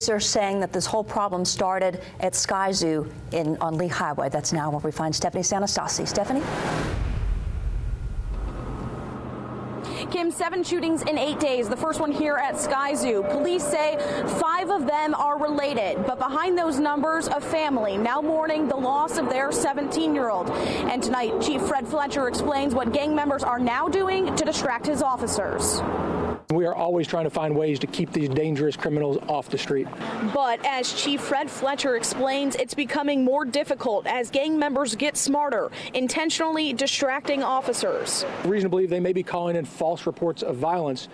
They're saying that this whole problem started at Sky Zoo on Lee Highway. That's now where we find Stephanie Sanastasi. Stephanie? Kim, 7 shootings in 8 days. The first one here at Sky Zoo. Police say 5 of them are related, but behind those numbers, a family now mourning the loss of their 17-year-old. And tonight, Chief Fred Fletcher explains what gang members are now doing to distract his officers. We are always trying to find ways to keep these dangerous criminals off the street. But as Chief Fred Fletcher explains, it's becoming more difficult as gang members get smarter, intentionally distracting officers. Reason to believe they may be calling in false reports of violence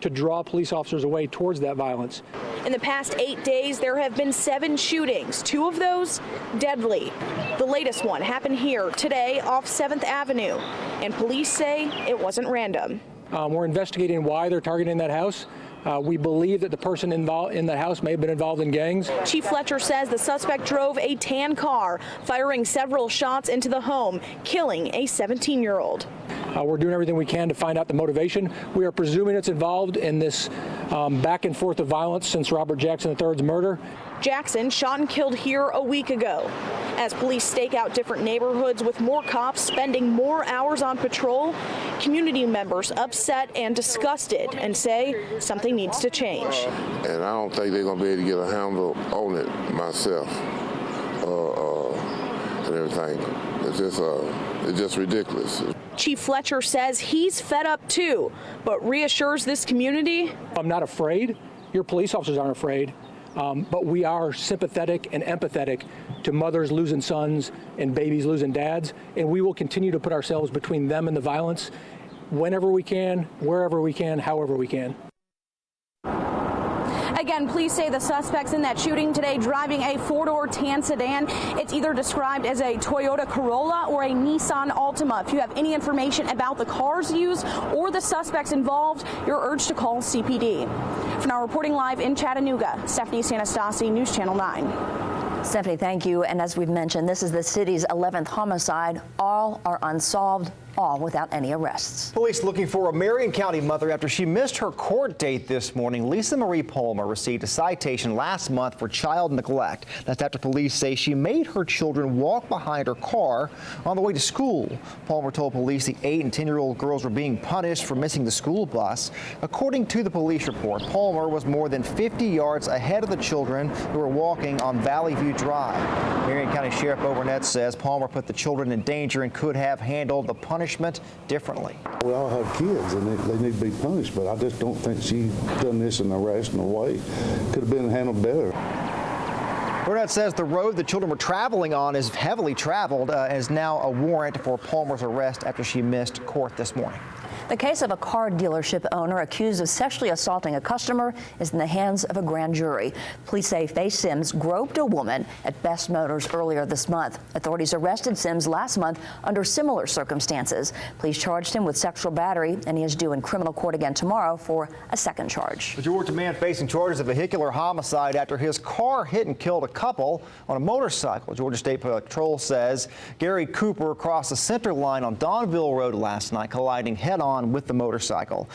to draw police officers away towards that violence. In the past 8 days, there have been 7 shootings, 2 of those deadly. The latest one happened here today off 7th Avenue, and police say it wasn't random. We're investigating why they're targeting that house. We believe that the person involved in the house may have been involved in gangs. Chief Fletcher says the suspect drove a tan car, firing several shots into the home, killing a 17-year-old. We're doing everything we can to find out the motivation. We are presuming it's involved in this back and forth of violence since Robert Jackson III's murder. Jackson shot and killed here a week ago. As police stake out different neighborhoods with more cops spending more hours on patrol, community members upset and disgusted and say something needs to change. And I don't think they're going to be able to get a handle on it myself and everything. It's just ridiculous. Chief Fletcher says he's fed up too, but reassures this community. I'm not afraid. Your police officers aren't afraid. But we are sympathetic and empathetic to mothers losing sons and babies losing dads, and we will continue to put ourselves between them and the violence whenever we can, wherever we can, however we can. Again, police say the suspects in that shooting today driving a 4-door tan sedan. It's either described as a Toyota Corolla or a Nissan Altima. If you have any information about the cars used or the suspects involved, you're urged to call CPD. For now, reporting live in Chattanooga, Stephanie Sanastasi, News Channel 9. Stephanie, thank you. And as we've mentioned, this is the city's 11th homicide. All are unsolved, all without any arrests. Police looking for a Marion County mother after she missed her court date this morning. Lisa Marie Palmer received a citation last month for child neglect. That's after police say she made her children walk behind her car on the way to school. Palmer told police the 8 and 10-year-old girls were being punished for missing the school bus. According to the police report, Palmer was more than 50 yards ahead of the children who were walking on Valley View Drive. Marion County Sheriff Overnett says Palmer put the children in danger and could have handled the punishment differently. We all have kids and they need to be punished, but I just don't think she done this in a rational way. Could have been handled better. Burnett says the road the children were traveling on is heavily traveled and is now a warrant for Palmer's arrest after she missed court this morning. The case of a car dealership owner accused of sexually assaulting a customer is in the hands of a grand jury. Police say Faye Sims groped a woman at Best Motors earlier this month. Authorities arrested Sims last month under similar circumstances. Police charged him with sexual battery, and he is due in criminal court again tomorrow for a second charge. The Georgia man facing charges of vehicular homicide after his car hit and killed a couple on a motorcycle. Georgia State Patrol says Gary Cooper crossed the center line on Donville Road last night, colliding head-on with the motorcycle.